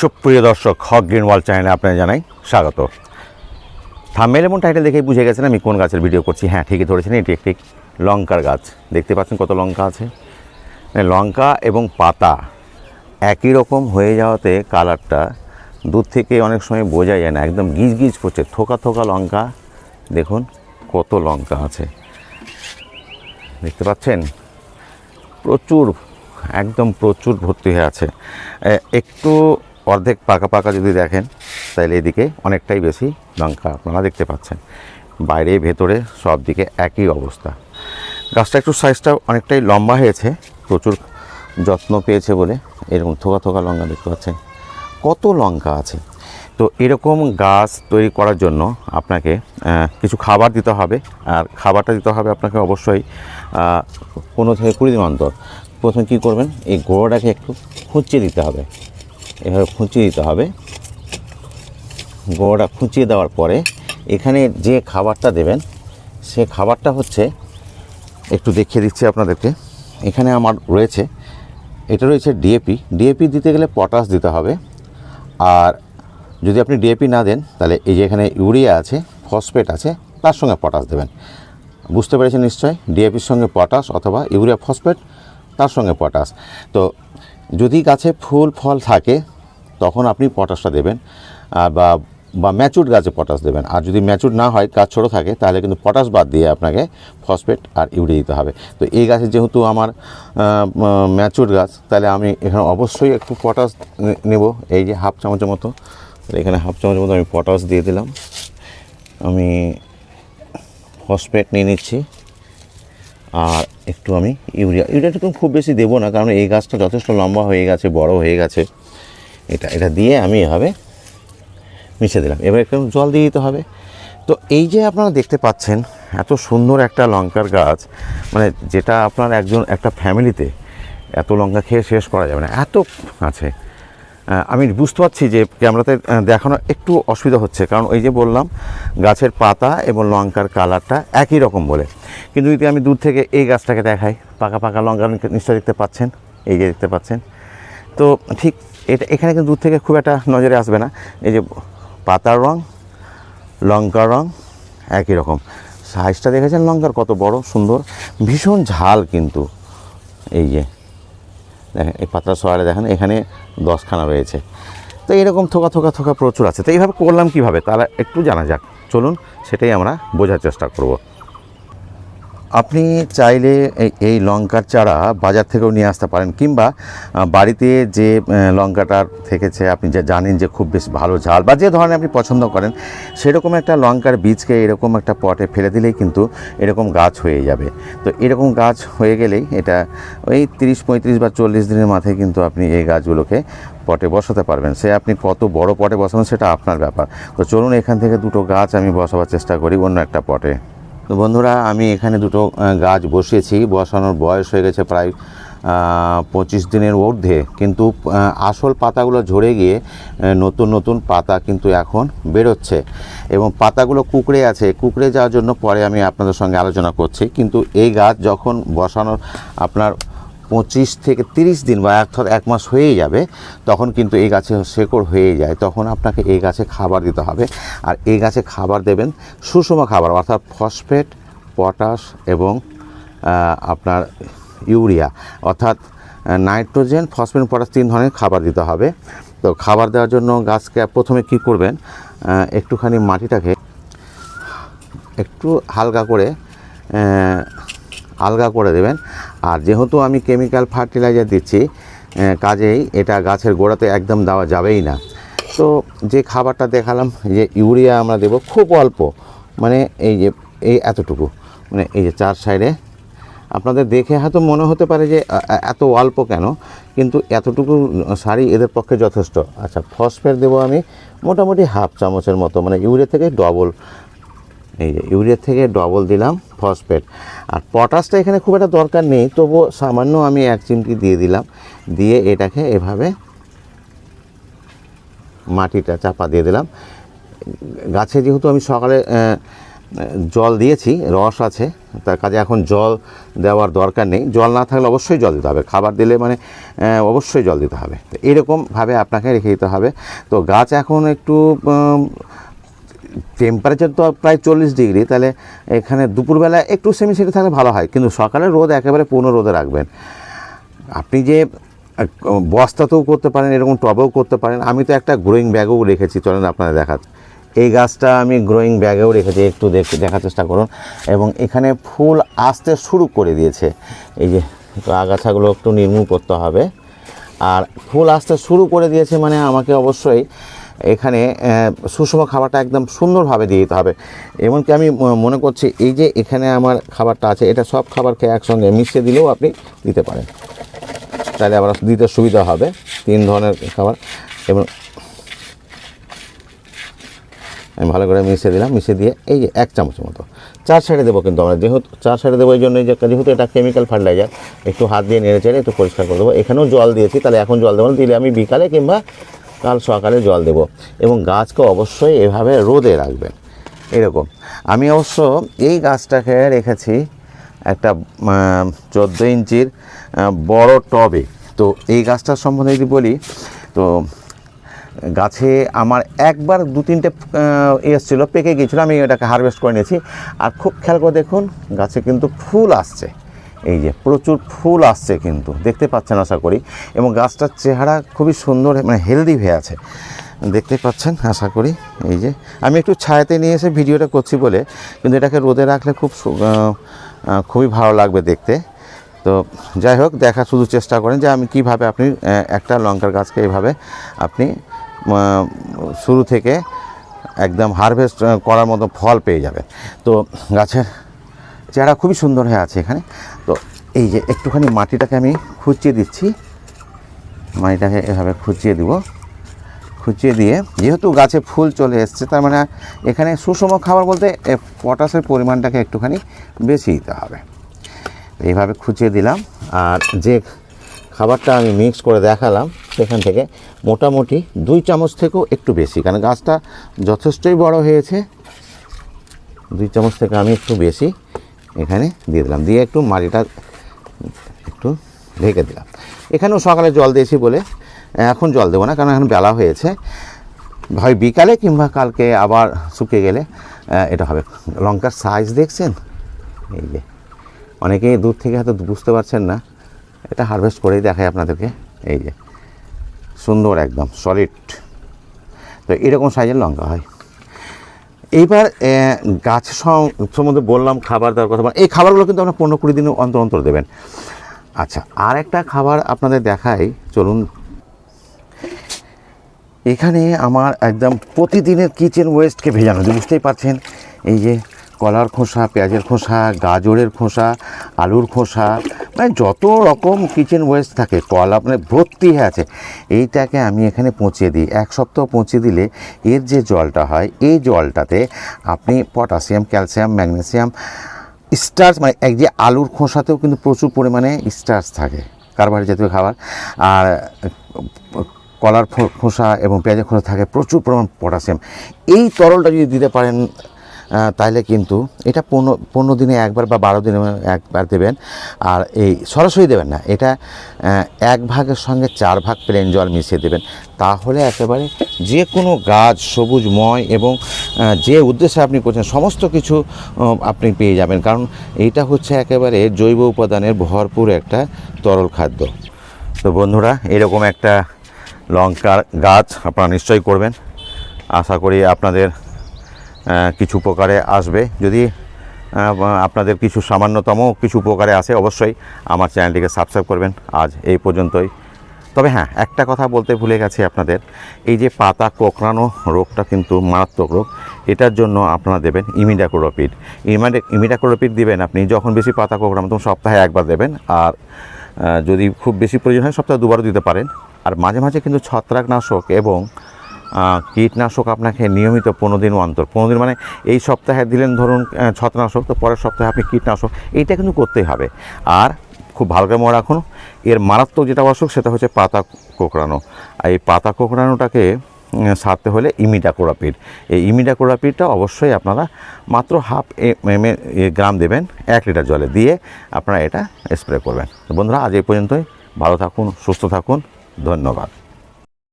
সুপ্রিয় দর্শক, হক green world চ্যানেলে আপনাদের জানাই স্বাগত। থাম্বনেল এবং টাইটেল দেখেই বুঝে গেছেন আমি কোন গাছের ভিডিও করছি। হ্যাঁ, ঠিকই ধরেছেন, এটি একটি লঙ্কার গাছ। দেখতে পাচ্ছেন কত লঙ্কা আছে। লঙ্কা এবং পাতা একই রকম হয়ে যাওয়াতে কালারটা দূর থেকে অনেক সময় বোঝা যায় না, একদম গিজ গিজ করছে। থোকা থোকা লঙ্কা, দেখুন কত লঙ্কা আছে, দেখতে পাচ্ছেন প্রচুর, একদম প্রচুর ভর্তি হয়ে আছে। একটু অর্ধেক পাকা পাকা যদি দেখেন তাহলে এদিকে অনেকটাই বেশি লঙ্কা আপনারা দেখতে পাচ্ছেন। বাইরে ভেতরে সব দিকে একই অবস্থা। গাছটা একটু সাইজটা অনেকটাই লম্বা হয়েছে, প্রচুর যত্ন পেয়েছে বলে এরকম থোকা থোকা লঙ্কা দেখতে পাচ্ছেন। কত লঙ্কা আছে। তো এরকম গাছ তৈরি করার জন্য আপনাকে কিছু খাবার দিতে হবে। আর খাবারটা দিতে হবে আপনাকে অবশ্যই 15 থেকে 20 দিন অন্তর। প্রথমে কী করবেন, এই গোড়াটাকে একটু খুঁচিয়ে দিতে হবে, এভাবে খুঁচিয়ে দিতে হবে। গোড়াটা খুঁচিয়ে দেওয়ার পরে এখানে যে খাবারটা দেবেন সে খাবারটা হচ্ছে, একটু দেখিয়ে দিচ্ছি আপনাদেরকে। এখানে আমার রয়েছে, এটা রয়েছে ডিএপি। ডিএপি দিতে গেলে পটাশ দিতে হবে। আর যদি আপনি ডিএপি না দেন তাহলে এই যে এখানে ইউরিয়া আছে, ফসফেট আছে, তার সঙ্গে পটাশ দেবেন। বুঝতে পেরেছেন নিশ্চয়ই, ডিএপির সঙ্গে পটাশ অথবা ইউরিয়া ফসফেট তার সঙ্গে পটাশ। তো যদি গাছে ফুল ফল থাকে তখন আপনি পটাশটা দেবেন, বা ম্যাচুরড গাছে পটাশ দেবেন। আর যদি ম্যাচুরড না হয়, গাছ ছোটো থাকে, তাহলে কিন্তু পটাশ বাদ দিয়ে আপনাকে ফসফেট আর ইউরিয়া দিতে হবে। তো এই গাছে যেহেতু আমার ম্যাচুরড গাছ, তাহলে আমি এখানে অবশ্যই একটু পটাশ নেব। এই যে হাফ চামচের মতো, এখানে হাফ চামচের মতো আমি পটাশ দিয়ে দিলাম। আমি ফসফেট নিয়ে নিচ্ছি, আর একটু আমি ইউরিয়াটা খুব বেশি দেবো না, কারণ এই গাছটা যথেষ্ট লম্বা হয়ে গেছে, বড় হয়ে গেছে। এটা দিয়ে আমি এভাবে মিশিয়ে দিলাম। এবার একটু জল দিয়ে দিতে হবে। তো এই যে আপনারা দেখতে পাচ্ছেন এত সুন্দর একটা লঙ্কার গাছ, মানে যেটা আপনার একটা ফ্যামিলিতে এত লঙ্কা খেয়ে শেষ করা যাবে না, এত আছে। আমি বুঝতে পারছি যে ক্যামেরাতে দেখানো একটু অসুবিধা হচ্ছে, কারণ ওই যে বললাম গাছের পাতা এবং লঙ্কার কালারটা একই রকম বলে। কিন্তু যদি আমি দূর থেকে এই গাছটাকে দেখাই, পাকা পাকা লঙ্কা নিশ্চয় দেখতে পাচ্ছেন, এই যে দেখতে পাচ্ছেন। তো ঠিক এখানে কিন্তু দূর থেকে খুব একটা নজরে আসবে না। এই যে পাতার রং, লঙ্কার রং একই রকম। সাইজটা দেখেছেন লঙ্কার কত বড় সুন্দর, ভীষণ ঝাল কিন্তু। এই যে দেখেন, এই পাতার সরালে দেখেন এখানে 10খানা রয়েছে। তো এরকম থোকা থোকা থোকা প্রচুর আছে। তো এইভাবে করলাম কীভাবে, তাহলে একটু জানা যাক, চলুন সেটাই আমরা বোঝার চেষ্টা করব। আপনি চাইলে এই লঙ্কার চারা বাজার থেকেও নিয়ে আসতে পারেন, কিংবা বাড়িতে যে লঙ্কাটার থেকেছে আপনি যা জানেন যে খুব বেশ ভালো ঝাল, বা যে ধরনের আপনি পছন্দ করেন, সেরকম একটা লঙ্কার বীজকে এরকম একটা পটে ফেলে দিলেই কিন্তু এরকম গাছ হয়ে যাবে। তো এরকম গাছ হয়ে গেলেই এটা ওই 30, 35 বা 40 দিনের মাথায় কিন্তু আপনি এই গাছগুলোকে পটে বসাতে পারবেন। সে আপনি কত বড় পটে বসাবেন সেটা আপনার ব্যাপার। তো চলুন এখান থেকে দুটো গাছ আমি বসাবার চেষ্টা করি অন্য একটা পটে। তো বন্ধুরা, আমি এখানে দুটো গাছ বসিয়েছি, বসানোর বয়স হয়ে গেছে প্রায় 25 দিনের ঊর্ধ্বে, কিন্তু আসল পাতাগুলো ঝরে গিয়ে নতুন নতুন পাতা কিন্তু এখন বেরোচ্ছে, এবং পাতাগুলো কুঁকড়ে আছে। কুঁকড়ে যাওয়ার জন্য পরে আমি আপনাদের সঙ্গে আলোচনা করছি। কিন্তু এই গাছ যখন বসানোর আপনার 25 থেকে 30 দিন বা অর্থাৎ 1 মাস হয়ে যাবে, তখন কিন্তু এই গাছে শেকড় হয়ে যায়। তখন আপনাকে এই গাছে খাবার দিতে হবে। আর এই গাছে খাবার দেবেন সুষম খাবার, অর্থাৎ ফসফেট, পটাশ এবং আপনার ইউরিয়া, অর্থাৎ নাইট্রোজেন, ফসফেট, পটাশ 3 ধরনের খাবার দিতে হবে। তো খাবার দেওয়ার জন্য গাছকে প্রথমে কি করবেন, একটুখানি মাটিটাকে একটু হালকা করে আলগা করে দেবেন। আর যেহেতু আমি কেমিক্যাল ফার্টিলাইজার দিচ্ছি, কাজেই এটা গাছের গোড়াতে একদম দেওয়া যাবেই না। তো যে খাবারটা দেখালাম, যে ইউরিয়া আমরা দেব খুব অল্প, মানে এই এতটুকু, মানে এই যে 4 সাইডে। আপনাদের দেখে হয়তো মনে হতে পারে যে এত অল্প কেন, কিন্তু এতটুকু সারই এদের পক্ষে যথেষ্ট। আচ্ছা, ফসফেট দেবো আমি মোটামুটি হাফ চামচের মতো, মানে ইউরিয়া থেকে ডবল। এই যে ইউরিয়া থেকে ডবল দিলাম ফসফেট। আর পটাশটা এখানে খুব একটা দরকার নেই, তবুও সামান্য আমি 1 চিমটি দিয়ে দিলাম। দিয়ে এটাকে এভাবে মাটিটা চাপা দিয়ে দিলাম। গাছে যেহেতু আমি সকালে জল দিয়েছি, রস আছে, তার কাজে এখন জল দেওয়ার দরকার নেই। জল না থাকলে অবশ্যই জল দিতে হবে, খাবার দিলে মানে অবশ্যই জল দিতে হবে। তো এরকমভাবে আপনাকে রেখে দিতে হবে। তো গাছ এখন একটু টেম্পারেচার তো প্রায় 40 ডিগ্রি, তাহলে এখানে দুপুরবেলা একটু সেমি থাকলে ভালো হয়, কিন্তু সকালে রোদ একেবারে পূর্ণ রোদে রাখবেন। আপনি যে বস্তাতেও করতে পারেন, এরকম টবেও করতে পারেন। আমি তো একটা গ্রোয়িং ব্যাগও রেখেছি, চলেন আপনারা দেখাচ্ছি। এই গাছটা আমি গ্রোয়িং ব্যাগেও রেখেছি, একটু দেখার চেষ্টা করুন। এবং এখানে ফুল আসতে শুরু করে দিয়েছে, এই যে আগাছাগুলো একটু নির্মূল করতে হবে। আর ফুল আসতে শুরু করে দিয়েছে মানে আমাকে অবশ্যই এখানে সুষম খাবারটা একদম সুন্দরভাবে দিয়ে দিতে হবে। এমনকি আমি মনে করছি এই যে এখানে আমার খাবারটা আছে, এটা সব খাবারকে একসঙ্গে মিশিয়ে দিলেও আপনি দিতে পারেন, তাহলে আবার দিতে সুবিধা হবে। 3 ধরনের খাবার, এবং আমি ভালো করে মিশিয়ে দিলাম। মিশিয়ে দিয়ে এই যে 1 চামচের মতো 4 সাইডে দেবো, কিন্তু আমরা যেহেতু 4 সাইডে দেবো এই জন্য, যেহেতু এটা কেমিক্যাল ফার্টিলাইজার, একটু হাত দিয়ে নেড়ে চেড়ে একটু পরিষ্কার করে দেবো। এখানেও জল দিয়েছি, তাহলে এখন জল দেবো না, দিলে আমি বিকালে কিংবা কাল সকালে জল দেব। এবং গাছকে অবশ্যই এভাবে রোদে রাখবেন। এরকম আমি অবশ্য এই গাছটাকে রেখেছি একটা 14 ইঞ্চির বড় টবে। তো এই গাছটার সম্বন্ধে যদি বলি, তো গাছে আমার একবার 2-3টে এসেছিলো, পেকে গিয়েছিলো, আমি এটাকে হারভেস্ট করে নিয়েছি। আর খুব খেয়াল করে দেখুন, গাছে কিন্তু ফুল আসছে, এই যে প্রচুর ফুল আসছে, কিন্তু দেখতে পাচ্ছেন আশা করি। এবং গাছটার চেহারা খুবই সুন্দর, মানে হেলদি হয়ে আছে, দেখতে পাচ্ছেন আশা করি। এই যে আমি একটু ছায়াতে নিয়ে এসে ভিডিওটা করছি বলে, কিন্তু এটাকে রোদে রাখলে খুবই ভালো লাগবে দেখতে। তো যাই হোক, দেখা শুধু চেষ্টা করেন যে আমি কিভাবে আপনি একটা লঙ্কার গাছকে এইভাবে আপনি শুরু থেকে একদম হারভেস্ট করার মতো ফল পেয়ে যাবেন। তো গাছের চেহারা খুবই সুন্দর হয়ে আছে এখানে। তো এই যে একটুখানি মাটিটাকে আমি খুঁচিয়ে দিচ্ছি, মাটিটাকে এভাবে খুঁচিয়ে দিব। খুঁচিয়ে দিয়ে যেহেতু গাছে ফুল চলে এসছে, তার মানে এখানে সুষম খাবার বলতে পটাশের পরিমাণটাকে একটুখানি বেশি দিতে হবে। এইভাবে খুঁচিয়ে দিলাম। আর যে খাবারটা আমি মিক্স করে দেখালাম, সেখান থেকে মোটামুটি 2 চামচ থেকেও একটু বেশি, কারণ গাছটা যথেষ্টই বড় হয়েছে। 2 চামচ থেকে আমি একটু বেশি এখানে দিয়ে দিলাম, দিয়ে একটু মাটিটা একটু ঢেকে দিলাম। এখানেও সকালে জল দিয়েছি বলে এখন জল দেবো না, কারণ এখন বেলা হয়েছে। হয় বিকালে কিংবা কালকে আবার শুকিয়ে গেলে এটা হবে। লঙ্কার সাইজ দেখছেন, এই যে অনেকেই দূর থেকে হয়তো বুঝতে পারছেন না, এটা হারভেস্ট করেই দেখায় আপনাদেরকে। এই যে সুন্দর একদম সলিড, তো এরকম সাইজের লঙ্কা হয়। এইবার গাছ সম্বন্ধে বললাম, খাবার দেওয়ার কথা। এই খাবারগুলো কিন্তু আপনার 15-20 দিন অন্তর অন্তর দেবেন। আচ্ছা, আর একটা খাবার আপনাদের দেখাই, চলুন। এখানে আমার একদম প্রতিদিনের কিচেন ওয়েস্টকে ভেজানো, বুঝতেই পারছেন। এই যে কলার খোসা, পেঁয়াজের খোসা, গাজরের খোসা, আলুর খোসা, মানে যত রকম কিচেন ওয়েস্ট থাকে, কল আপনার ভর্তি হয়ে আছে। এইটাকে আমি এখানে পচিয়ে দিই। 1 সপ্তাহ পচিয়ে দিলে এর যে জলটা হয়, এই জলটাতে আপনি পটাশিয়াম, ক্যালসিয়াম, ম্যাগনেসিয়াম, স্টার্চ, মানে এক যে আলুর খোসাতেও কিন্তু প্রচুর পরিমাণে স্টার্চ থাকে, কার্বোহাইড্রেট জাতীয় খাবার। আর কলার খোসা এবং পেঁয়াজের খোসা থাকে প্রচুর পরিমাণ পটাশিয়াম। এই তরলটা যদি দিতে পারেন, তাহলে কিন্তু এটা 15 দিনে একবার বা 12 দিনে একবার দেবেন। আর এই সরাসরি দেবেন না, এটা 1 ভাগের সঙ্গে 4 ভাগ প্লেন জল মিশিয়ে দেবেন। তাহলে একেবারে যে কোনো গাছ সবুজময় এবং যে উদ্দেশ্যে আপনি করছেন সমস্ত কিছু আপনি পেয়ে যাবেন, কারণ এইটা হচ্ছে একেবারে জৈব উপাদানের ভরপুর একটা তরল খাদ্য। তো বন্ধুরা, এরকম একটা লঙ্কার গাছ আপনারা নিশ্চয়ই করবেন। আশা করি আপনাদের কিছু উপকারে আসবে। যদি আপনাদের কিছু সামান্যতম কিছু উপকারে আসে, অবশ্যই আমার চ্যানেলটিকে সাবস্ক্রাইব করবেন। আজ এই পর্যন্তই। তবে হ্যাঁ, একটা কথা বলতে ভুলে গেছি আপনাদের, এই যে পাতা কোঁকড়ানো রোগটা কিন্তু মারাত্মক রোগ। এটার জন্য আপনারা দেবেন ইমিডাক্লোপিড। ইমিডাক্লোপিড দিবেন আপনি যখন বেশি পাতা কোঁকড়ানো, তখন সপ্তাহে 1 বার দেবেন। আর যদি খুব বেশি প্রয়োজন হয় সপ্তাহে 2 বারও দিতে পারেন। আর মাঝে মাঝে কিন্তু ছত্রাকনাশক এবং কীটনাশক আপনাকে নিয়মিত 15 দিন অন্তর, 15 দিন মানে এই সপ্তাহে দিলেন ধরুন ছত্রাকনাশক, তো পরের সপ্তাহে আপনি কীটনাশক, এইটা কিন্তু করতেই হবে। আর খুব ভালো করে মনে রাখুন, এর মারাত্মক যেটা অসুখ সেটা হচ্ছে পাতা কোঁকড়ানো। আর এই পাতা কোঁকড়ানোটাকে সারতে হলে ইমিডাক্লোপিড, এই ইমিডাক্লোপিডটা অবশ্যই আপনারা মাত্র হাফ গ্রাম দেবেন 1 লিটার জলে, দিয়ে আপনারা এটা স্প্রে করবেন। বন্ধুরা, আজ এই পর্যন্তই। ভালো থাকুন, সুস্থ থাকুন, ধন্যবাদ।